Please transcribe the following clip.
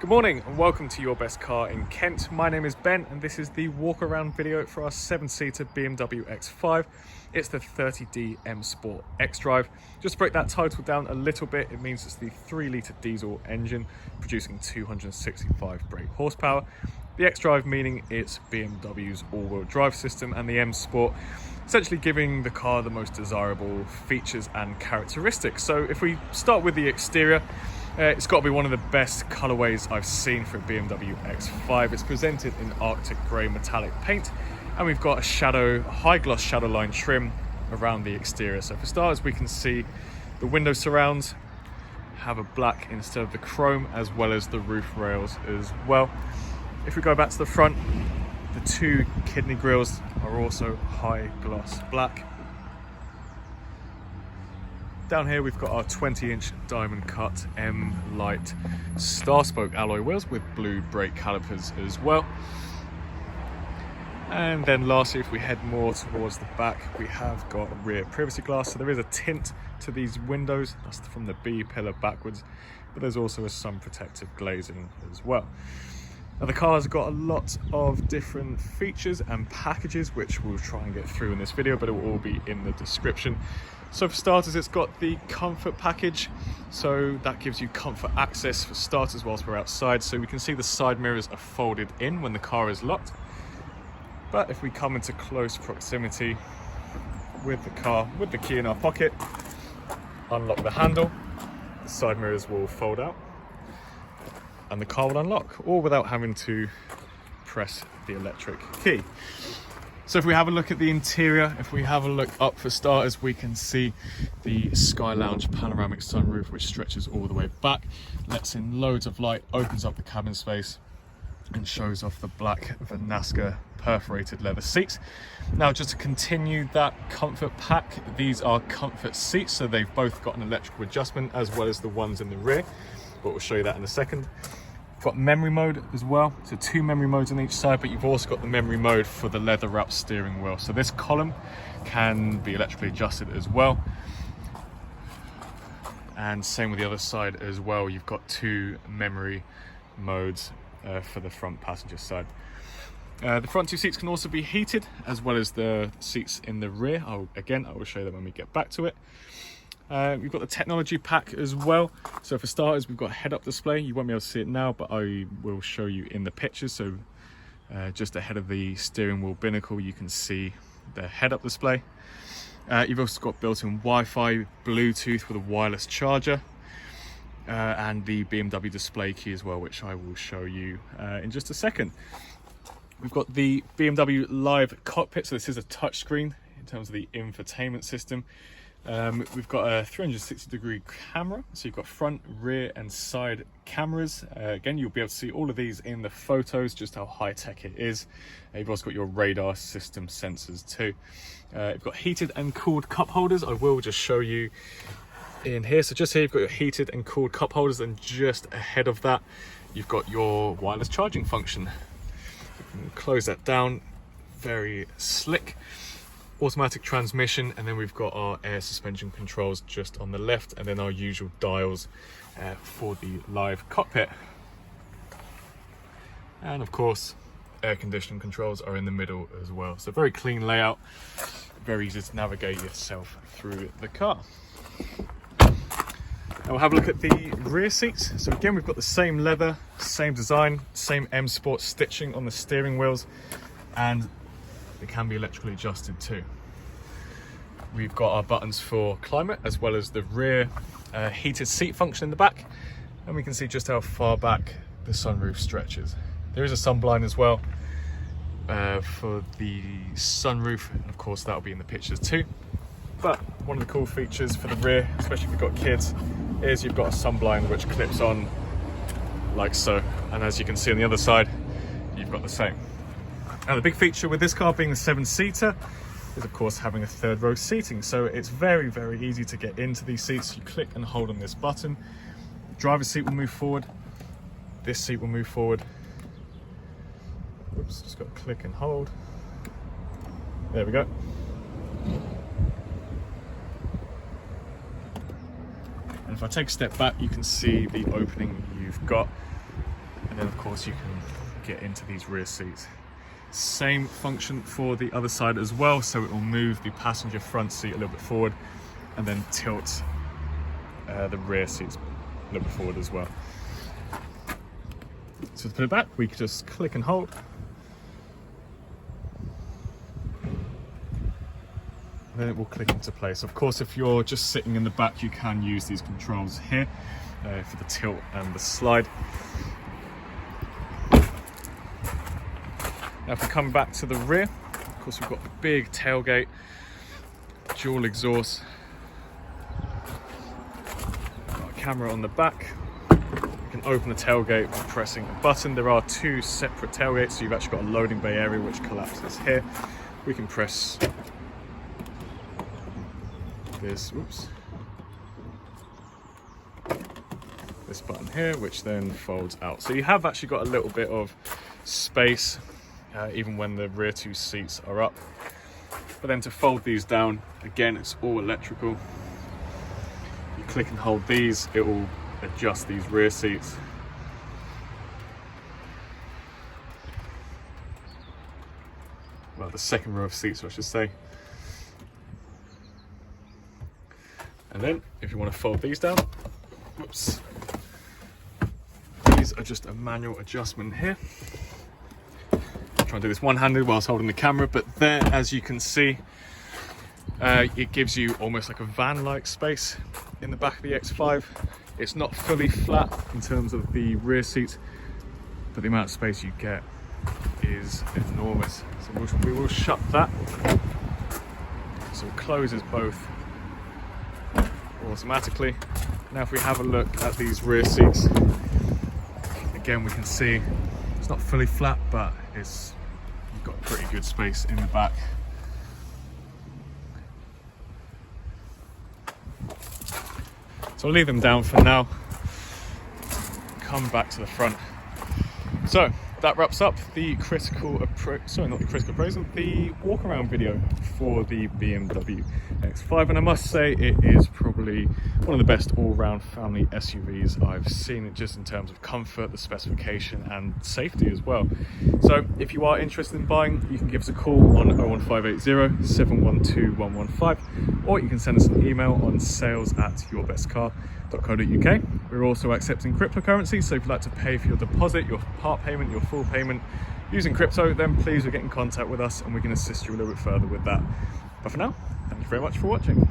Good morning and welcome to Your Best Car in Kent. My name is Ben and this is the walk around video for our 7-seater BMW X5. It's the 30D M Sport xDrive. Just to break that title down a little bit, it means it's the 3-litre diesel engine producing 265 brake horsepower. The xDrive meaning it's BMW's all-wheel drive system, and the M Sport essentially giving the car the most desirable features and characteristics. So if we start with the exterior, it's got to be one of the best colorways I've seen for a BMW X5. It's presented in Arctic grey metallic paint, and we've got a high gloss shadow line trim around the exterior. So for starters, we can see the window surrounds have a black instead of the chrome, as well as the roof rails as well. If we go back to the front, the two kidney grills are also high gloss black. Down here we've got our 20-inch diamond cut M Light star spoke alloy wheels with blue brake calipers as well. And then lastly, if we head more towards the back, we have got rear privacy glass. So there is a tint to these windows, that's from the B pillar backwards, but there's also a sun protective glazing as well. Now the car's got a lot of different features and packages, which we'll try and get through in this video, but it will all be in the description. So for starters, it's got the comfort package. So that gives you comfort access for starters whilst we're outside. So we can see the side mirrors are folded in when the car is locked. But if we come into close proximity with the car, with the key in our pocket, unlock the handle, the side mirrors will fold out and the car will unlock, all without having to press the electric key. So if we have a look at the interior, if we have a look up for starters, we can see the Sky Lounge panoramic sunroof, which stretches all the way back, lets in loads of light, opens up the cabin space and shows off the black Vanaska perforated leather seats. Now, just to continue that comfort pack, these are comfort seats, so they've both got an electrical adjustment as well as the ones in the rear, but we'll show you that in a second. We've got memory mode as well, so 2 memory modes on each side, but you've also got the memory mode for the leather wrapped steering wheel. So this column can be electrically adjusted as well. And same with the other side as well. You've got 2 memory modes for the front passenger side. The front 2 seats can also be heated, as well as the seats in the rear. I will show you that when we get back to it. We've got the technology pack as well. So for starters, we've got a head-up display. You won't be able to see it now, but I will show you in the pictures. So just ahead of the steering wheel binnacle, you can see the head-up display. You've also got built-in Wi-Fi, Bluetooth with a wireless charger, and the BMW display key as well, which I will show you in just a second. We've got the BMW Live cockpit. So this is a touchscreen in terms of the infotainment system. We've got a 360-degree camera, so you've got front, rear and side cameras. Again, you'll be able to see all of these in the photos, just how high-tech it is. You've also got your radar system sensors too. You've got heated and cooled cup holders. I will just show you in here. So just here you've got your heated and cooled cup holders, and just ahead of that you've got your wireless charging function. You can close that down, very slick. Automatic transmission, and then we've got our air suspension controls just on the left, and then our usual dials for the live cockpit. And of course, air conditioning controls are in the middle as well. So very clean layout, very easy to navigate yourself through the car. Now we'll have a look at the rear seats. So again, we've got the same leather, same design, same M Sport stitching on the steering wheels, and they can be electrically adjusted too. We've got our buttons for climate, as well as the rear heated seat function in the back, and we can see just how far back the sunroof stretches. There is a sun blind as well for the sunroof, and of course that'll be in the pictures too. But one of the cool features for the rear, especially if you've got kids, is you've got a sun blind which clips on like so, and as you can see on the other side, you've got the same. Now the big feature with this car being a 7-seater is of course having a 3rd row seating. So it's very, very easy to get into these seats. You click and hold on this button. The driver's seat will move forward. This seat will move forward. Oops, just got to click and hold. There we go. And if I take a step back, you can see the opening you've got And then of course you can get into these rear seats. Same function for the other side as well, so it will move the passenger front seat a little bit forward and then tilt the rear seats a little bit forward as well. So to put it back, we could just click and hold. And then it will click into place. Of course, if you're just sitting in the back, you can use these controls here for the tilt and the slide. Now if we come back to the rear, of course we've got a big tailgate, dual exhaust, got a camera on the back. You can open the tailgate by pressing a button. There are two separate tailgates, so you've actually got a loading bay area which collapses here. We can press this, this button here, which then folds out. So you have actually got a little bit of space, even when the rear two seats are up. But then to fold these down, again, it's all electrical. You click and hold these, it will adjust these rear seats. Well, the second row of seats, I should say. And then if you want to fold these down, whoops, these are just a manual adjustment here. Try and do this one-handed whilst holding the camera, but there, as you can see, it gives you almost like a van-like space in the back of the X5. It's not fully flat in terms of the rear seats, but the amount of space you get is enormous. So we will shut that. So it closes both automatically. Now if we have a look at these rear seats, again we can see it's not fully flat, but you've got pretty good space in the back. So I'll leave them down for now. Come back to the front. So that wraps up the critical appraisal, the walk around video for the BMW X5, and I must say it is probably one of the best all-round family SUVs I've seen, just in terms of comfort, the specification and safety as well. So if you are interested in buying, you can give us a call on 01580 712 115, or you can send us an email on sales@yourbestcar.co.uk. We're also accepting cryptocurrency, so if you'd like to pay for your deposit, your part payment, your full payment using crypto, then please do get in contact with us and we can assist you a little bit further with that. But for now, thank you very much for watching.